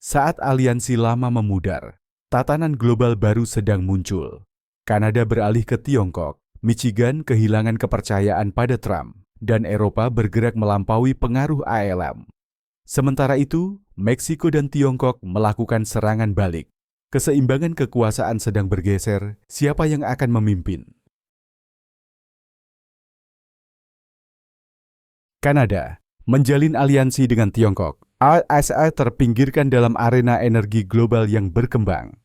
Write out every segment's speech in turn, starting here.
Saat aliansi lama memudar, tatanan global baru sedang muncul. Kanada beralih ke Tiongkok, Michigan kehilangan kepercayaan pada Trump, dan Eropa bergerak melampaui pengaruh ALM. Sementara itu, Meksiko dan Tiongkok melakukan serangan balik. Keseimbangan kekuasaan sedang bergeser, siapa yang akan memimpin? Kanada menjalin aliansi dengan Tiongkok. USA terpinggirkan dalam arena energi global yang berkembang.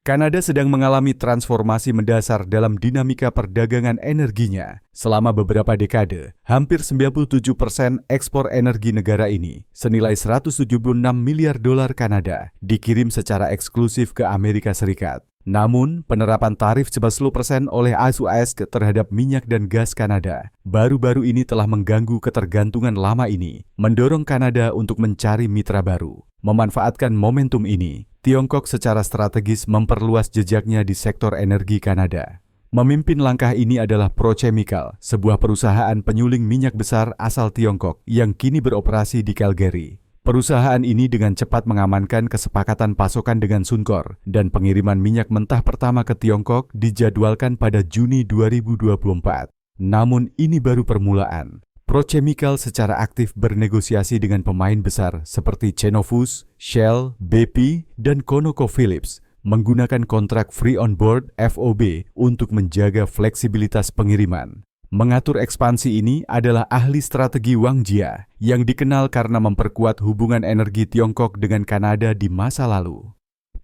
Kanada sedang mengalami transformasi mendasar dalam dinamika perdagangan energinya. Selama beberapa dekade, hampir 97% ekspor energi negara ini, senilai 176 miliar dolar Kanada, dikirim secara eksklusif ke Amerika Serikat. Namun, penerapan tarif 10% oleh AS terhadap minyak dan gas Kanada baru-baru ini telah mengganggu ketergantungan lama ini, mendorong Kanada untuk mencari mitra baru. Memanfaatkan momentum ini, Tiongkok secara strategis memperluas jejaknya di sektor energi Kanada. Memimpin langkah ini adalah Prochemical, sebuah perusahaan penyuling minyak besar asal Tiongkok yang kini beroperasi di Calgary. Perusahaan ini dengan cepat mengamankan kesepakatan pasokan dengan Suncor dan pengiriman minyak mentah pertama ke Tiongkok dijadwalkan pada Juni 2024. Namun ini baru permulaan. Prochemical secara aktif bernegosiasi dengan pemain besar seperti Cenovus, Shell, BP, dan ConocoPhillips menggunakan kontrak Free on Board (FOB) untuk menjaga fleksibilitas pengiriman. Mengatur ekspansi ini adalah ahli strategi Wang Jia yang dikenal karena memperkuat hubungan energi Tiongkok dengan Kanada di masa lalu.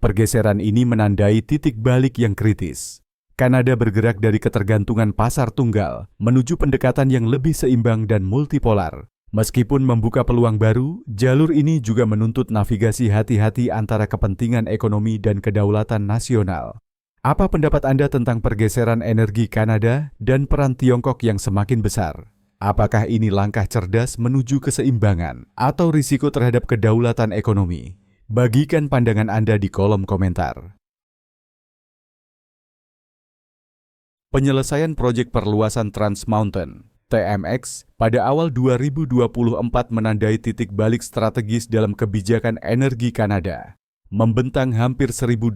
Pergeseran ini menandai titik balik yang kritis. Kanada bergerak dari ketergantungan pasar tunggal menuju pendekatan yang lebih seimbang dan multipolar. Meskipun membuka peluang baru, jalur ini juga menuntut navigasi hati-hati antara kepentingan ekonomi dan kedaulatan nasional. Apa pendapat Anda tentang pergeseran energi Kanada dan peran Tiongkok yang semakin besar? Apakah ini langkah cerdas menuju keseimbangan atau risiko terhadap kedaulatan ekonomi? Bagikan pandangan Anda di kolom komentar. Penyelesaian proyek perluasan Trans Mountain (TMX) pada awal 2024 menandai titik balik strategis dalam kebijakan energi Kanada. Membentang hampir 1.200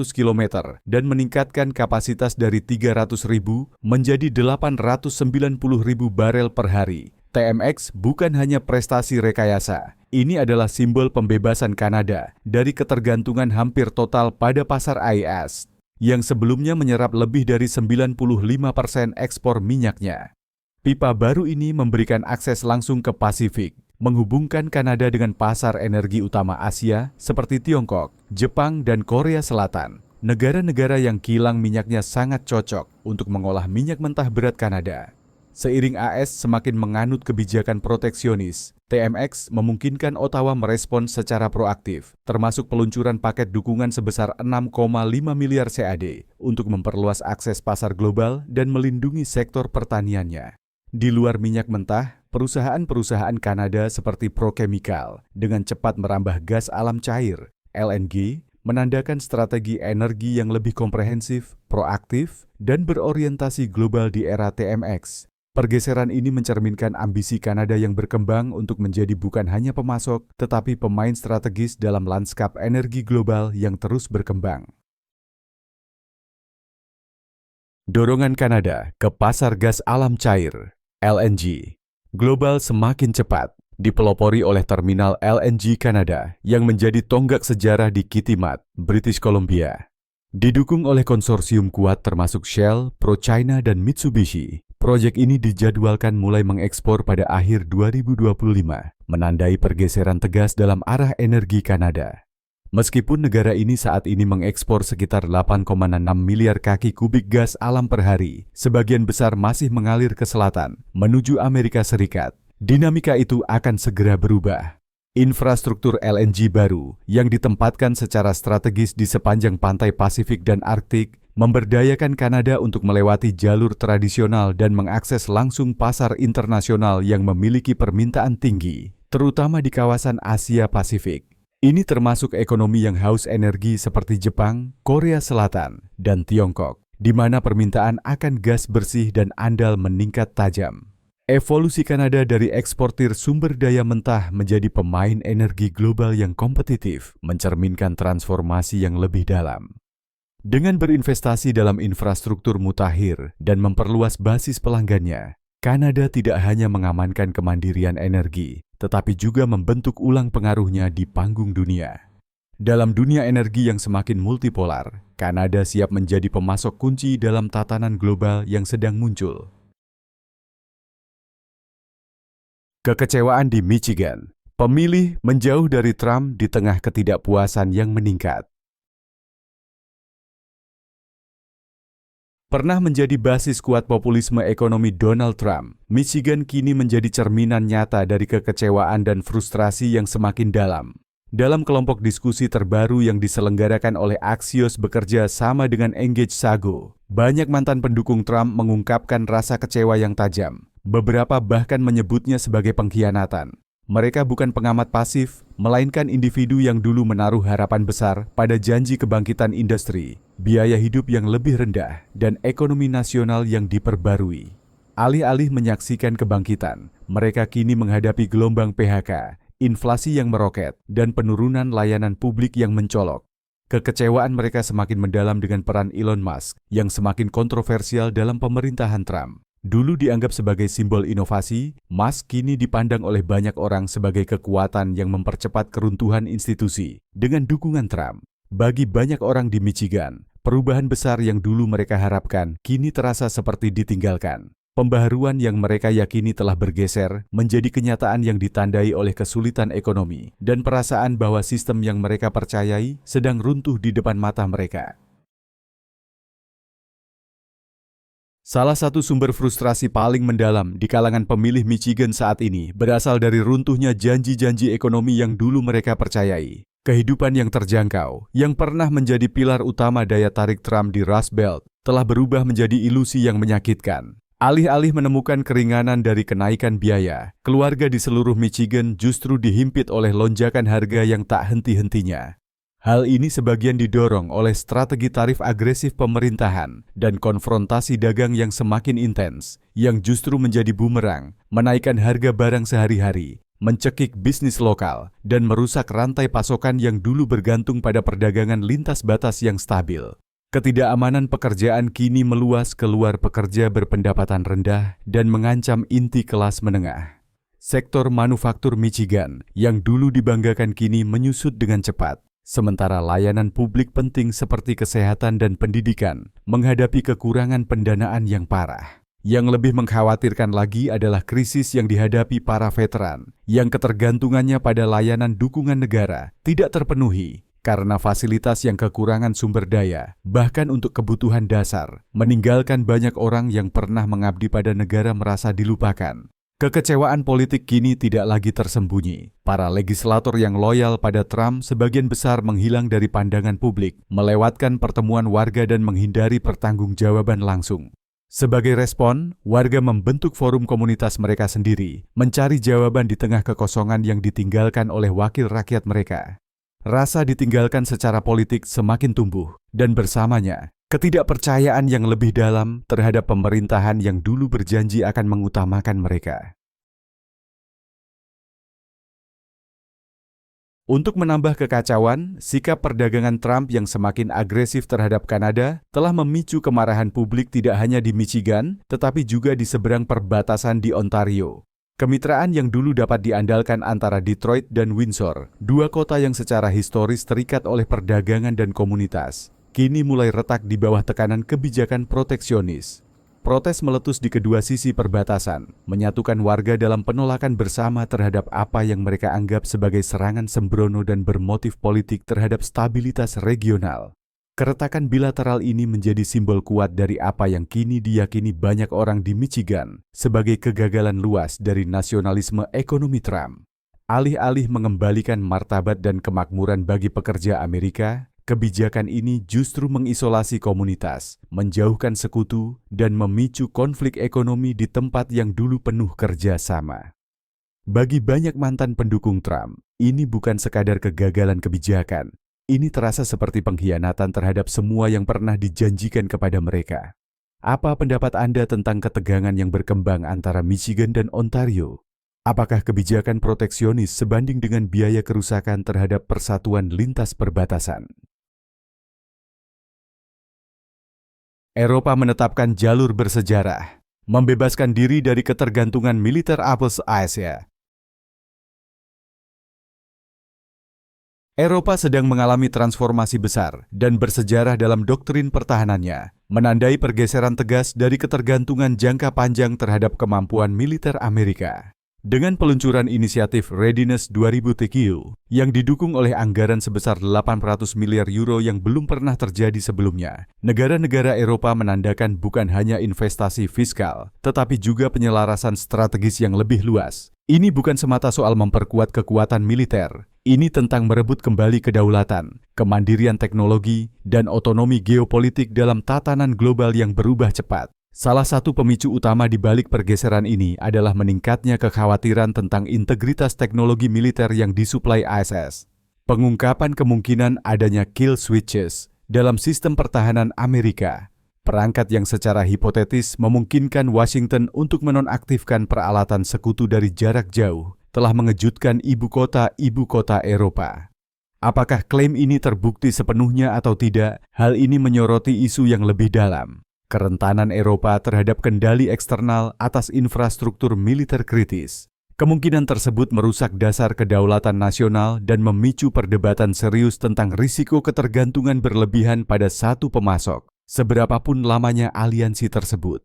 km dan meningkatkan kapasitas dari 300.000 menjadi 890.000 barel per hari. TMX bukan hanya prestasi rekayasa, ini adalah simbol pembebasan Kanada dari ketergantungan hampir total pada pasar AIS, yang sebelumnya menyerap lebih dari 95% ekspor minyaknya. Pipa baru ini memberikan akses langsung ke Pasifik, menghubungkan Kanada dengan pasar energi utama Asia seperti Tiongkok, Jepang, dan Korea Selatan. Negara-negara yang kilang minyaknya sangat cocok untuk mengolah minyak mentah berat Kanada. Seiring AS semakin menganut kebijakan proteksionis, TMX memungkinkan Ottawa merespon secara proaktif, termasuk peluncuran paket dukungan sebesar 6,5 miliar CAD untuk memperluas akses pasar global dan melindungi sektor pertaniannya. Di luar minyak mentah, perusahaan-perusahaan Kanada seperti Prochemical dengan cepat merambah gas alam cair, LNG, menandakan strategi energi yang lebih komprehensif, proaktif, dan berorientasi global di era TMX. Pergeseran ini mencerminkan ambisi Kanada yang berkembang untuk menjadi bukan hanya pemasok, tetapi pemain strategis dalam lanskap energi global yang terus berkembang. Dorongan Kanada ke pasar gas alam cair (LNG) global semakin cepat, dipelopori oleh terminal LNG Kanada yang menjadi tonggak sejarah di Kitimat, British Columbia. Didukung oleh konsorsium kuat termasuk Shell, ProChina, dan Mitsubishi, proyek ini dijadwalkan mulai mengekspor pada akhir 2025, menandai pergeseran tegas dalam arah energi Kanada. Meskipun negara ini saat ini mengekspor sekitar 8,6 miliar kaki kubik gas alam per hari, sebagian besar masih mengalir ke selatan, menuju Amerika Serikat. Dinamika itu akan segera berubah. Infrastruktur LNG baru yang ditempatkan secara strategis di sepanjang pantai Pasifik dan Arktik memberdayakan Kanada untuk melewati jalur tradisional dan mengakses langsung pasar internasional yang memiliki permintaan tinggi, terutama di kawasan Asia Pasifik. Ini termasuk ekonomi yang haus energi seperti Jepang, Korea Selatan, dan Tiongkok, di mana permintaan akan gas bersih dan andal meningkat tajam. Evolusi Kanada dari eksportir sumber daya mentah menjadi pemain energi global yang kompetitif mencerminkan transformasi yang lebih dalam. Dengan berinvestasi dalam infrastruktur mutakhir dan memperluas basis pelanggannya, Kanada tidak hanya mengamankan kemandirian energi, tetapi juga membentuk ulang pengaruhnya di panggung dunia. Dalam dunia energi yang semakin multipolar, Kanada siap menjadi pemasok kunci dalam tatanan global yang sedang muncul. Kekecewaan di Michigan. Pemilih menjauh dari Trump di tengah ketidakpuasan yang meningkat. Pernah menjadi basis kuat populisme ekonomi Donald Trump, Michigan kini menjadi cerminan nyata dari kekecewaan dan frustrasi yang semakin dalam. Dalam kelompok diskusi terbaru yang diselenggarakan oleh Axios bekerja sama dengan Engage Sago, banyak mantan pendukung Trump mengungkapkan rasa kecewa yang tajam. Beberapa bahkan menyebutnya sebagai pengkhianatan. Mereka bukan pengamat pasif, melainkan individu yang dulu menaruh harapan besar pada janji kebangkitan industri, biaya hidup yang lebih rendah, dan ekonomi nasional yang diperbarui. Alih-alih menyaksikan kebangkitan, mereka kini menghadapi gelombang PHK, inflasi yang meroket, dan penurunan layanan publik yang mencolok. Kekecewaan mereka semakin mendalam dengan peran Elon Musk yang semakin kontroversial dalam pemerintahan Trump. Dulu dianggap sebagai simbol inovasi, Musk kini dipandang oleh banyak orang sebagai kekuatan yang mempercepat keruntuhan institusi dengan dukungan Trump. Bagi banyak orang di Michigan, perubahan besar yang dulu mereka harapkan kini terasa seperti ditinggalkan. Pembaharuan yang mereka yakini telah bergeser menjadi kenyataan yang ditandai oleh kesulitan ekonomi dan perasaan bahwa sistem yang mereka percayai sedang runtuh di depan mata mereka. Salah satu sumber frustrasi paling mendalam di kalangan pemilih Michigan saat ini berasal dari runtuhnya janji-janji ekonomi yang dulu mereka percayai. Kehidupan yang terjangkau, yang pernah menjadi pilar utama daya tarik Trump di Rust Belt, telah berubah menjadi ilusi yang menyakitkan. Alih-alih menemukan keringanan dari kenaikan biaya, keluarga di seluruh Michigan justru dihimpit oleh lonjakan harga yang tak henti-hentinya. Hal ini sebagian didorong oleh strategi tarif agresif pemerintahan dan konfrontasi dagang yang semakin intens, yang justru menjadi bumerang, menaikkan harga barang sehari-hari, mencekik bisnis lokal, dan merusak rantai pasokan yang dulu bergantung pada perdagangan lintas batas yang stabil. Ketidakamanan pekerjaan kini meluas keluar pekerja berpendapatan rendah dan mengancam inti kelas menengah. Sektor manufaktur Michigan yang dulu dibanggakan kini menyusut dengan cepat, sementara layanan publik penting seperti kesehatan dan pendidikan menghadapi kekurangan pendanaan yang parah. Yang lebih mengkhawatirkan lagi adalah krisis yang dihadapi para veteran, yang ketergantungannya pada layanan dukungan negara tidak terpenuhi, karena fasilitas yang kekurangan sumber daya, bahkan untuk kebutuhan dasar, meninggalkan banyak orang yang pernah mengabdi pada negara merasa dilupakan. Kekecewaan politik kini tidak lagi tersembunyi. Para legislator yang loyal pada Trump sebagian besar menghilang dari pandangan publik, melewatkan pertemuan warga dan menghindari pertanggungjawaban langsung. Sebagai respon, warga membentuk forum komunitas mereka sendiri, mencari jawaban di tengah kekosongan yang ditinggalkan oleh wakil rakyat mereka. Rasa ditinggalkan secara politik semakin tumbuh, dan bersamanya, ketidakpercayaan yang lebih dalam terhadap pemerintahan yang dulu berjanji akan mengutamakan mereka. Untuk menambah kekacauan, sikap perdagangan Trump yang semakin agresif terhadap Kanada telah memicu kemarahan publik tidak hanya di Michigan, tetapi juga di seberang perbatasan di Ontario. Kemitraan yang dulu dapat diandalkan antara Detroit dan Windsor, dua kota yang secara historis terikat oleh perdagangan dan komunitas, kini mulai retak di bawah tekanan kebijakan proteksionis. Protes meletus di kedua sisi perbatasan, menyatukan warga dalam penolakan bersama terhadap apa yang mereka anggap sebagai serangan sembrono dan bermotif politik terhadap stabilitas regional. Keretakan bilateral ini menjadi simbol kuat dari apa yang kini diyakini banyak orang di Michigan sebagai kegagalan luas dari nasionalisme ekonomi Trump. Alih-alih mengembalikan martabat dan kemakmuran bagi pekerja Amerika, kebijakan ini justru mengisolasi komunitas, menjauhkan sekutu, dan memicu konflik ekonomi di tempat yang dulu penuh kerjasama. Bagi banyak mantan pendukung Trump, ini bukan sekadar kegagalan kebijakan. Ini terasa seperti pengkhianatan terhadap semua yang pernah dijanjikan kepada mereka. Apa pendapat Anda tentang ketegangan yang berkembang antara Michigan dan Ontario? Apakah kebijakan proteksionis sebanding dengan biaya kerusakan terhadap persatuan lintas perbatasan? Eropa menetapkan jalur bersejarah, membebaskan diri dari ketergantungan militer Asia. Eropa sedang mengalami transformasi besar dan bersejarah dalam doktrin pertahanannya, menandai pergeseran tegas dari ketergantungan jangka panjang terhadap kemampuan militer Amerika. Dengan peluncuran inisiatif Readiness 2000 TQ yang didukung oleh anggaran sebesar 800 miliar euro yang belum pernah terjadi sebelumnya, negara-negara Eropa menandakan bukan hanya investasi fiskal, tetapi juga penyelarasan strategis yang lebih luas. Ini bukan semata soal memperkuat kekuatan militer, ini tentang merebut kembali kedaulatan, kemandirian teknologi, dan otonomi geopolitik dalam tatanan global yang berubah cepat. Salah satu pemicu utama di balik pergeseran ini adalah meningkatnya kekhawatiran tentang integritas teknologi militer yang disuplai AS. Pengungkapan kemungkinan adanya kill switches dalam sistem pertahanan Amerika, perangkat yang secara hipotetis memungkinkan Washington untuk menonaktifkan peralatan sekutu dari jarak jauh, telah mengejutkan ibu kota Eropa. Apakah klaim ini terbukti sepenuhnya atau tidak? Hal ini menyoroti isu yang lebih dalam. Kerentanan Eropa terhadap kendali eksternal atas infrastruktur militer kritis. Kemungkinan tersebut merusak dasar kedaulatan nasional dan memicu perdebatan serius tentang risiko ketergantungan berlebihan pada satu pemasok, seberapapun lamanya aliansi tersebut.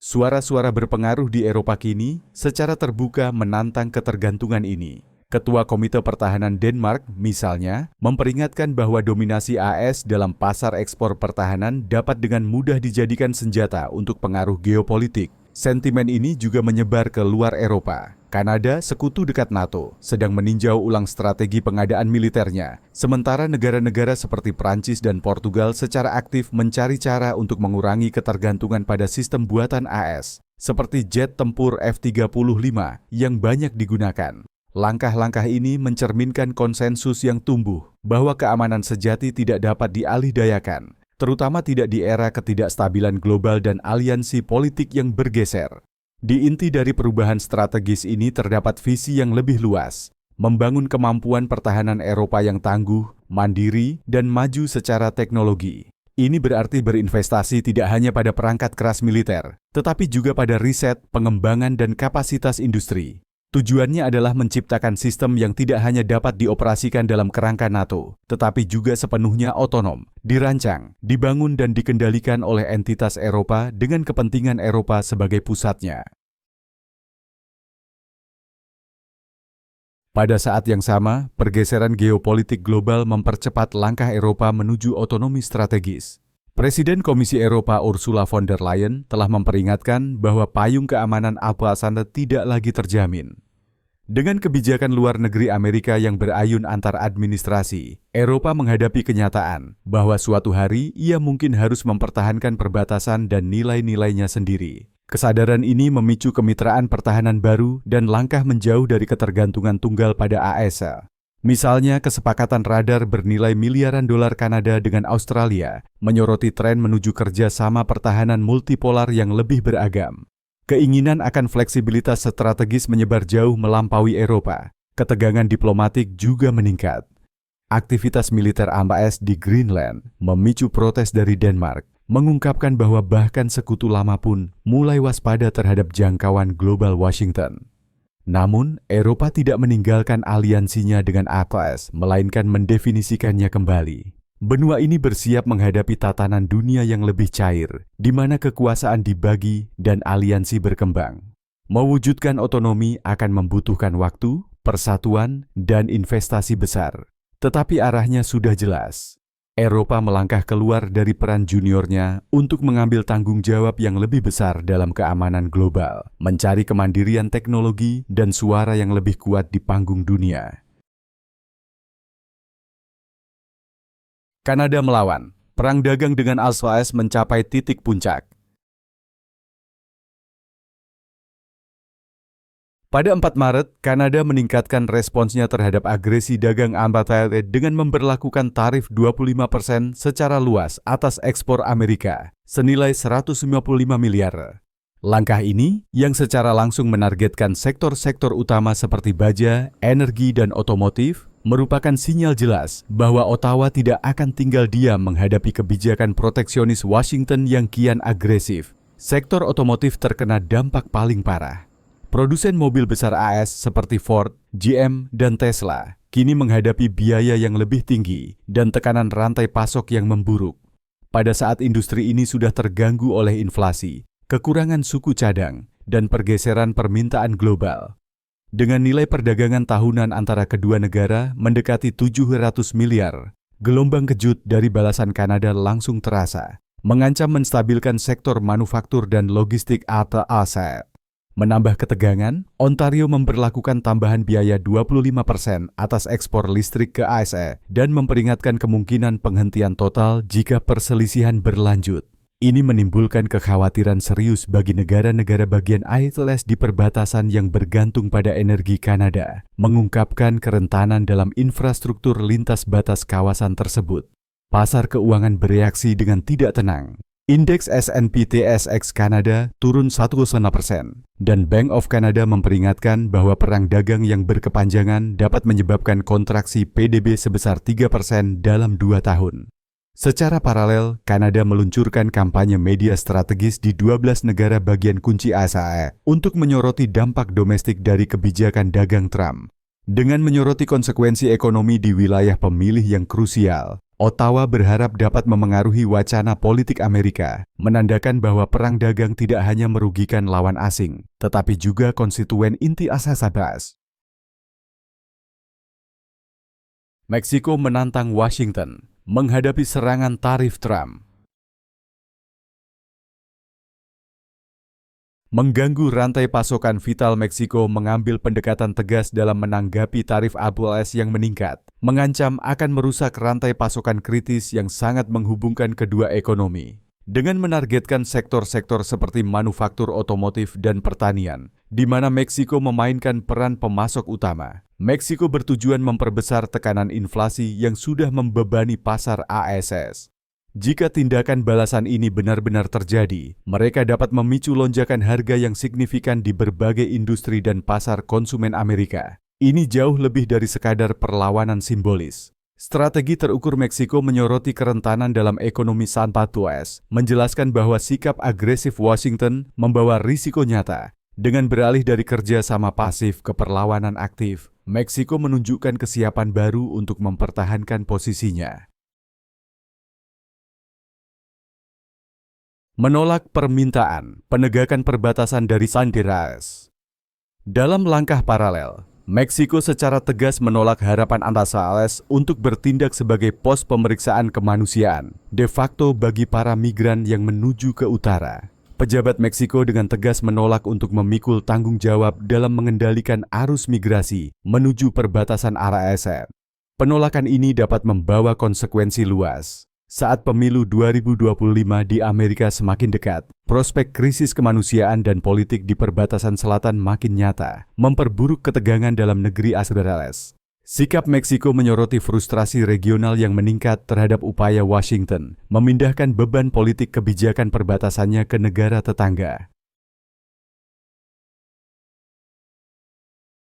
Suara-suara berpengaruh di Eropa kini secara terbuka menantang ketergantungan ini. Ketua Komite Pertahanan Denmark, misalnya, memperingatkan bahwa dominasi AS dalam pasar ekspor pertahanan dapat dengan mudah dijadikan senjata untuk pengaruh geopolitik. Sentimen ini juga menyebar ke luar Eropa. Kanada, sekutu dekat NATO, sedang meninjau ulang strategi pengadaan militernya, sementara negara-negara seperti Prancis dan Portugal secara aktif mencari cara untuk mengurangi ketergantungan pada sistem buatan AS, seperti jet tempur F-35 yang banyak digunakan. Langkah-langkah ini mencerminkan konsensus yang tumbuh bahwa keamanan sejati tidak dapat dialihdayakan, terutama tidak di era ketidakstabilan global dan aliansi politik yang bergeser. Di inti dari perubahan strategis ini terdapat visi yang lebih luas, membangun kemampuan pertahanan Eropa yang tangguh, mandiri, dan maju secara teknologi. Ini berarti berinvestasi tidak hanya pada perangkat keras militer, tetapi juga pada riset, pengembangan, dan kapasitas industri. Tujuannya adalah menciptakan sistem yang tidak hanya dapat dioperasikan dalam kerangka NATO, tetapi juga sepenuhnya otonom, dirancang, dibangun dan dikendalikan oleh entitas Eropa dengan kepentingan Eropa sebagai pusatnya. Pada saat yang sama, pergeseran geopolitik global mempercepat langkah Eropa menuju otonomi strategis. Presiden Komisi Eropa Ursula von der Leyen telah memperingatkan bahwa payung keamanan Al-Qassam tidak lagi terjamin. Dengan kebijakan luar negeri Amerika yang berayun antar administrasi, Eropa menghadapi kenyataan bahwa suatu hari ia mungkin harus mempertahankan perbatasan dan nilai-nilainya sendiri. Kesadaran ini memicu kemitraan pertahanan baru dan langkah menjauh dari ketergantungan tunggal pada AS. Misalnya, kesepakatan radar bernilai miliaran dolar Kanada dengan Australia menyoroti tren menuju kerjasama pertahanan multipolar yang lebih beragam. Keinginan akan fleksibilitas strategis menyebar jauh melampaui Eropa. Ketegangan diplomatik juga meningkat. Aktivitas militer AS di Greenland memicu protes dari Denmark, mengungkapkan bahwa bahkan sekutu lama pun mulai waspada terhadap jangkauan global Washington. Namun, Eropa tidak meninggalkan aliansinya dengan AS, melainkan mendefinisikannya kembali. Benua ini bersiap menghadapi tatanan dunia yang lebih cair, di mana kekuasaan dibagi dan aliansi berkembang. Mewujudkan otonomi akan membutuhkan waktu, persatuan, dan investasi besar. Tetapi arahnya sudah jelas. Eropa melangkah keluar dari peran juniornya untuk mengambil tanggung jawab yang lebih besar dalam keamanan global, mencari kemandirian teknologi dan suara yang lebih kuat di panggung dunia. Kanada melawan. Perang dagang dengan AS mencapai titik puncak. Pada 4 Maret, Kanada meningkatkan responsnya terhadap agresi dagang apartheid dengan memberlakukan tarif 25% secara luas atas ekspor Amerika, senilai 155 miliar. Langkah ini, yang secara langsung menargetkan sektor-sektor utama seperti baja, energi, dan otomotif, merupakan sinyal jelas bahwa Ottawa tidak akan tinggal diam menghadapi kebijakan proteksionis Washington yang kian agresif. Sektor otomotif terkena dampak paling parah. Produsen mobil besar AS seperti Ford, GM, dan Tesla kini menghadapi biaya yang lebih tinggi dan tekanan rantai pasok yang memburuk. Pada saat industri ini sudah terganggu oleh inflasi, kekurangan suku cadang, dan pergeseran permintaan global. Dengan nilai perdagangan tahunan antara kedua negara mendekati 700 miliar, gelombang kejut dari balasan Kanada langsung terasa, mengancam menstabilkan sektor manufaktur dan logistik atau aset. Menambah ketegangan, Ontario memberlakukan tambahan biaya 25% atas ekspor listrik ke ASE dan memperingatkan kemungkinan penghentian total jika perselisihan berlanjut. Ini menimbulkan kekhawatiran serius bagi negara-negara bagian ATLS di perbatasan yang bergantung pada energi Kanada, mengungkapkan kerentanan dalam infrastruktur lintas batas kawasan tersebut. Pasar keuangan bereaksi dengan tidak tenang. Indeks S&P TSX Kanada turun 1,5%, dan Bank of Canada memperingatkan bahwa perang dagang yang berkepanjangan dapat menyebabkan kontraksi PDB sebesar 3% dalam 2 tahun. Secara paralel, Kanada meluncurkan kampanye media strategis di 12 negara bagian kunci ASE untuk menyoroti dampak domestik dari kebijakan dagang Trump. Dengan menyoroti konsekuensi ekonomi di wilayah pemilih yang krusial, Ottawa berharap dapat memengaruhi wacana politik Amerika, menandakan bahwa perang dagang tidak hanya merugikan lawan asing, tetapi juga konstituen inti ASEAN. Meksiko menantang Washington menghadapi serangan tarif Trump. Mengganggu rantai pasokan vital, Meksiko mengambil pendekatan tegas dalam menanggapi tarif APS yang meningkat, mengancam akan merusak rantai pasokan kritis yang sangat menghubungkan kedua ekonomi. Dengan menargetkan sektor-sektor seperti manufaktur otomotif dan pertanian, di mana Meksiko memainkan peran pemasok utama, Meksiko bertujuan memperbesar tekanan inflasi yang sudah membebani pasar ASS. Jika tindakan balasan ini benar-benar terjadi, mereka dapat memicu lonjakan harga yang signifikan di berbagai industri dan pasar konsumen Amerika. Ini jauh lebih dari sekadar perlawanan simbolis. Strategi terukur Meksiko menyoroti kerentanan dalam ekonomi San Patuas, menjelaskan bahwa sikap agresif Washington membawa risiko nyata. Dengan beralih dari kerja sama pasif ke perlawanan aktif, Meksiko menunjukkan kesiapan baru untuk mempertahankan posisinya. Menolak permintaan penegakan perbatasan dari Honduras. Dalam langkah paralel, Meksiko secara tegas menolak harapan ASEAN untuk bertindak sebagai pos pemeriksaan kemanusiaan de facto bagi para migran yang menuju ke utara. Pejabat Meksiko dengan tegas menolak untuk memikul tanggung jawab dalam mengendalikan arus migrasi menuju perbatasan ASEAN. Penolakan ini dapat membawa konsekuensi luas. Saat pemilu 2025 di Amerika semakin dekat, prospek krisis kemanusiaan dan politik di perbatasan selatan makin nyata, memperburuk ketegangan dalam negeri ASEAN. Sikap Meksiko menyoroti frustrasi regional yang meningkat terhadap upaya Washington memindahkan beban politik kebijakan perbatasannya ke negara tetangga.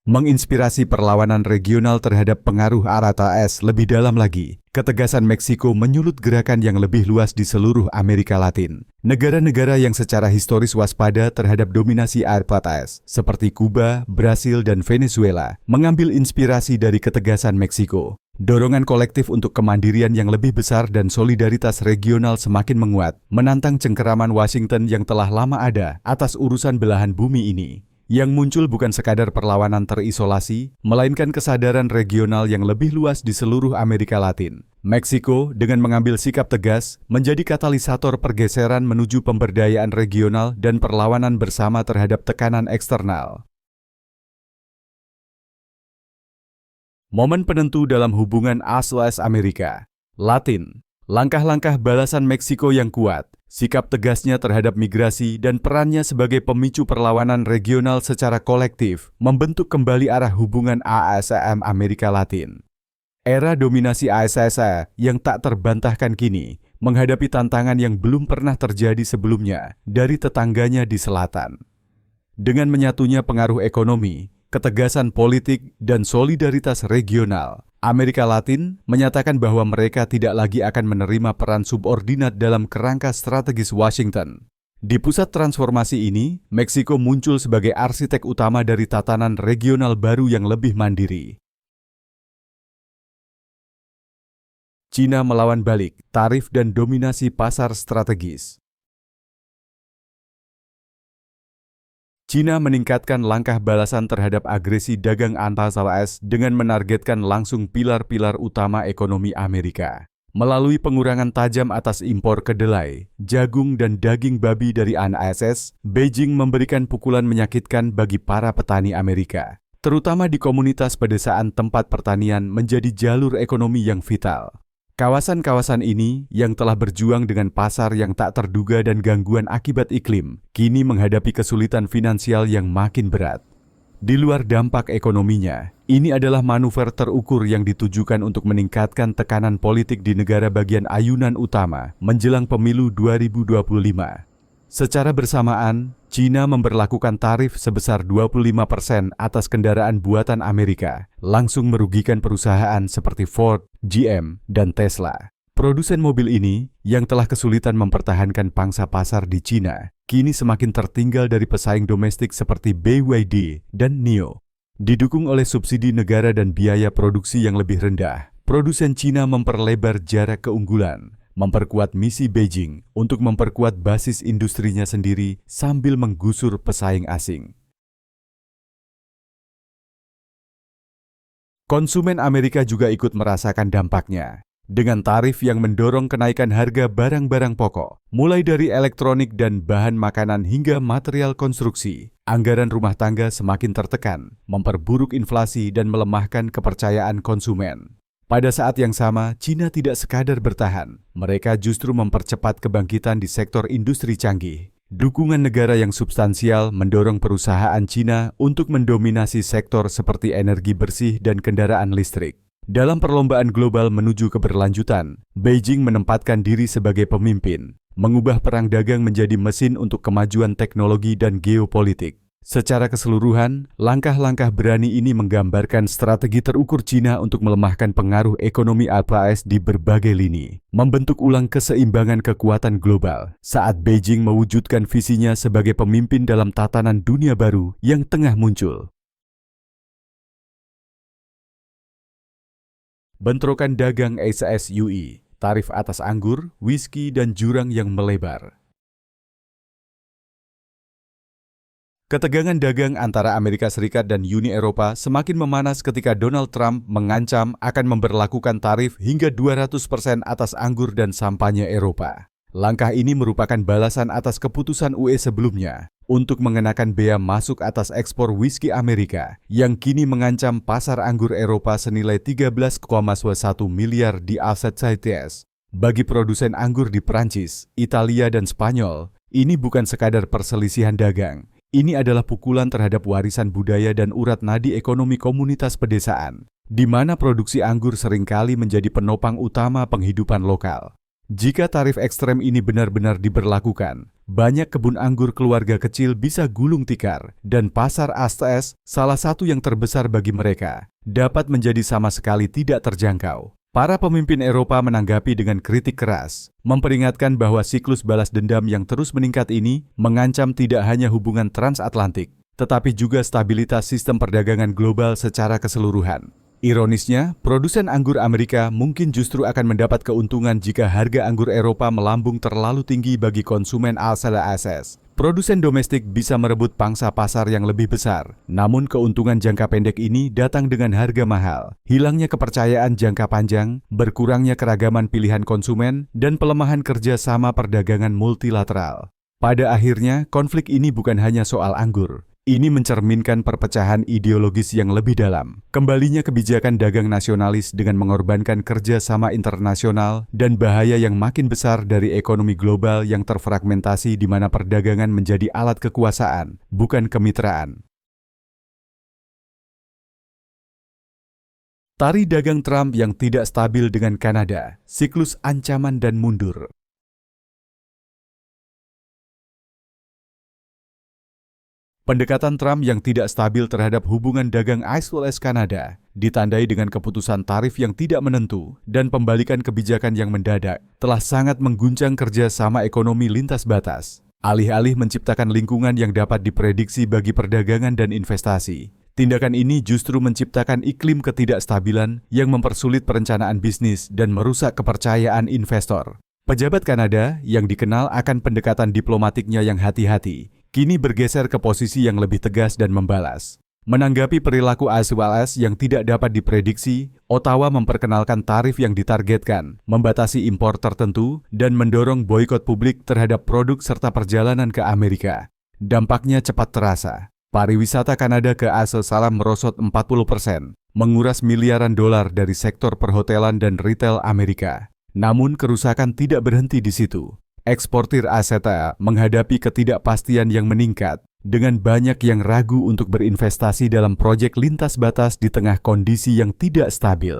Menginspirasi perlawanan regional terhadap pengaruh ASEAN lebih dalam lagi, ketegasan Meksiko menyulut gerakan yang lebih luas di seluruh Amerika Latin. Negara-negara yang secara historis waspada terhadap dominasi ASEAN, seperti Kuba, Brasil, dan Venezuela, mengambil inspirasi dari ketegasan Meksiko. Dorongan kolektif untuk kemandirian yang lebih besar dan solidaritas regional semakin menguat, menantang cengkeraman Washington yang telah lama ada atas urusan belahan bumi ini. Yang muncul bukan sekadar perlawanan terisolasi, melainkan kesadaran regional yang lebih luas di seluruh Amerika Latin. Meksiko, dengan mengambil sikap tegas, menjadi katalisator pergeseran menuju pemberdayaan regional dan perlawanan bersama terhadap tekanan eksternal. Momen penentu dalam hubungan ASEAN-Amerika Latin. Langkah-langkah balasan Meksiko yang kuat, Sikap tegasnya terhadap migrasi dan perannya sebagai pemicu perlawanan regional secara kolektif membentuk kembali arah hubungan ASEAN Amerika Latin. Era dominasi ASEAN yang tak terbantahkan kini menghadapi tantangan yang belum pernah terjadi sebelumnya dari tetangganya di selatan. Dengan menyatunya pengaruh ekonomi, ketegasan politik, dan solidaritas regional, Amerika Latin menyatakan bahwa mereka tidak lagi akan menerima peran subordinat dalam kerangka strategis Washington. Di pusat transformasi ini, Meksiko muncul sebagai arsitek utama dari tatanan regional baru yang lebih mandiri. Cina melawan balik, tarif dan dominasi pasar strategis. Cina meningkatkan langkah balasan terhadap agresi dagang antar-AS dengan menargetkan langsung pilar-pilar utama ekonomi Amerika. Melalui pengurangan tajam atas impor kedelai, jagung, dan daging babi dari ASEAN, Beijing memberikan pukulan menyakitkan bagi para petani Amerika, terutama di komunitas pedesaan tempat pertanian menjadi jalur ekonomi yang vital. Kawasan-kawasan ini yang telah berjuang dengan pasar yang tak terduga dan gangguan akibat iklim, kini menghadapi kesulitan finansial yang makin berat. Di luar dampak ekonominya, ini adalah manuver terukur yang ditujukan untuk meningkatkan tekanan politik di negara bagian ayunan utama menjelang pemilu 2025. Secara bersamaan, Cina memberlakukan tarif sebesar 25% atas kendaraan buatan Amerika, langsung merugikan perusahaan seperti Ford, GM, dan Tesla. Produsen mobil ini, yang telah kesulitan mempertahankan pangsa pasar di Cina, kini semakin tertinggal dari pesaing domestik seperti BYD dan NIO. Didukung oleh subsidi negara dan biaya produksi yang lebih rendah, produsen Cina memperlebar jarak keunggulan, memperkuat misi Beijing untuk memperkuat basis industrinya sendiri sambil menggusur pesaing asing. Konsumen Amerika juga ikut merasakan dampaknya, dengan tarif yang mendorong kenaikan harga barang-barang pokok, mulai dari elektronik dan bahan makanan hingga material konstruksi. Anggaran rumah tangga semakin tertekan, memperburuk inflasi dan melemahkan kepercayaan konsumen. Pada saat yang sama, Cina tidak sekadar bertahan, mereka justru mempercepat kebangkitan di sektor industri canggih. Dukungan negara yang substansial mendorong perusahaan Cina untuk mendominasi sektor seperti energi bersih dan kendaraan listrik. Dalam perlombaan global menuju keberlanjutan, Beijing menempatkan diri sebagai pemimpin, mengubah perang dagang menjadi mesin untuk kemajuan teknologi dan geopolitik. Secara keseluruhan, langkah-langkah berani ini menggambarkan strategi terukur Cina untuk melemahkan pengaruh ekonomi ASEAN di berbagai lini, membentuk ulang keseimbangan kekuatan global saat Beijing mewujudkan visinya sebagai pemimpin dalam tatanan dunia baru yang tengah muncul. Bentrokan dagang ASEAN-UE, tarif atas anggur, whisky, dan jurang yang melebar. Ketegangan dagang antara Amerika Serikat dan Uni Eropa semakin memanas ketika Donald Trump mengancam akan memberlakukan tarif hingga 200% atas anggur dan sampanye Eropa. Langkah ini merupakan balasan atas keputusan UE sebelumnya untuk mengenakan bea masuk atas ekspor whisky Amerika yang kini mengancam pasar anggur Eropa senilai 13,1 miliar di ASEAN. Bagi produsen anggur di Prancis, Italia, dan Spanyol, ini bukan sekadar perselisihan dagang. Ini adalah pukulan terhadap warisan budaya dan urat nadi ekonomi komunitas pedesaan, di mana produksi anggur seringkali menjadi penopang utama penghidupan lokal. Jika tarif ekstrem ini benar-benar diberlakukan, banyak kebun anggur keluarga kecil bisa gulung tikar, dan pasar ASEAN, salah satu yang terbesar bagi mereka, dapat menjadi sama sekali tidak terjangkau. Para pemimpin Eropa menanggapi dengan kritik keras, memperingatkan bahwa siklus balas dendam yang terus meningkat ini mengancam tidak hanya hubungan transatlantik, tetapi juga stabilitas sistem perdagangan global secara keseluruhan. Ironisnya, produsen anggur Amerika mungkin justru akan mendapat keuntungan jika harga anggur Eropa melambung terlalu tinggi bagi konsumen ASEAN. Produsen domestik bisa merebut pangsa pasar yang lebih besar, namun keuntungan jangka pendek ini datang dengan harga mahal, hilangnya kepercayaan jangka panjang, berkurangnya keragaman pilihan konsumen, dan pelemahan kerjasama perdagangan multilateral. Pada akhirnya, konflik ini bukan hanya soal anggur, Ini mencerminkan perpecahan ideologis yang lebih dalam, kembalinya kebijakan dagang nasionalis dengan mengorbankan kerjasama internasional, dan bahaya yang makin besar dari ekonomi global yang terfragmentasi di mana perdagangan menjadi alat kekuasaan, bukan kemitraan. Tari dagang Trump yang tidak stabil dengan Kanada, siklus ancaman dan mundur. Pendekatan Trump yang tidak stabil terhadap hubungan dagang AS-Kanada ditandai dengan keputusan tarif yang tidak menentu dan pembalikan kebijakan yang mendadak telah sangat mengguncang kerjasama ekonomi lintas batas. Alih-alih menciptakan lingkungan yang dapat diprediksi bagi perdagangan dan investasi, tindakan ini justru menciptakan iklim ketidakstabilan yang mempersulit perencanaan bisnis dan merusak kepercayaan investor. Pejabat Kanada yang dikenal akan pendekatan diplomatiknya yang hati-hati, kini bergeser ke posisi yang lebih tegas dan membalas. Menanggapi perilaku AS yang tidak dapat diprediksi, Ottawa memperkenalkan tarif yang ditargetkan, membatasi impor tertentu, dan mendorong boikot publik terhadap produk serta perjalanan ke Amerika. Dampaknya cepat terasa. Pariwisata Kanada ke AS merosot 40%, menguras miliaran dolar dari sektor perhotelan dan retail Amerika. Namun kerusakan tidak berhenti di situ. Eksportir ASETA menghadapi ketidakpastian yang meningkat dengan banyak yang ragu untuk berinvestasi dalam proyek lintas batas di tengah kondisi yang tidak stabil.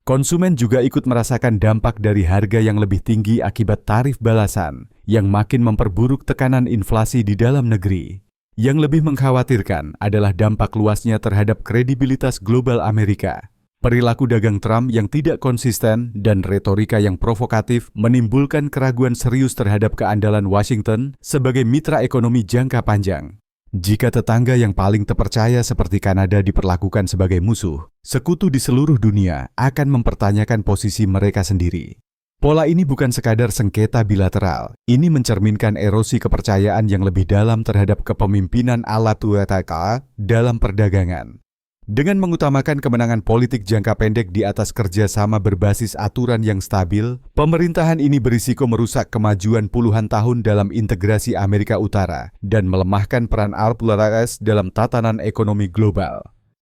Konsumen juga ikut merasakan dampak dari harga yang lebih tinggi akibat tarif balasan yang makin memperburuk tekanan inflasi di dalam negeri. Yang lebih mengkhawatirkan adalah dampak luasnya terhadap kredibilitas global Amerika. Perilaku dagang Trump yang tidak konsisten dan retorika yang provokatif menimbulkan keraguan serius terhadap keandalan Washington sebagai mitra ekonomi jangka panjang. Jika tetangga yang paling terpercaya seperti Kanada diperlakukan sebagai musuh, sekutu di seluruh dunia akan mempertanyakan posisi mereka sendiri. Pola ini bukan sekadar sengketa bilateral, ini mencerminkan erosi kepercayaan yang lebih dalam terhadap kepemimpinan ala Tuataka dalam perdagangan. Dengan mengutamakan kemenangan politik jangka pendek di atas kerjasama berbasis aturan yang stabil, pemerintahan ini berisiko merusak kemajuan puluhan tahun dalam integrasi Amerika Utara dan melemahkan peran AS dalam tatanan ekonomi global.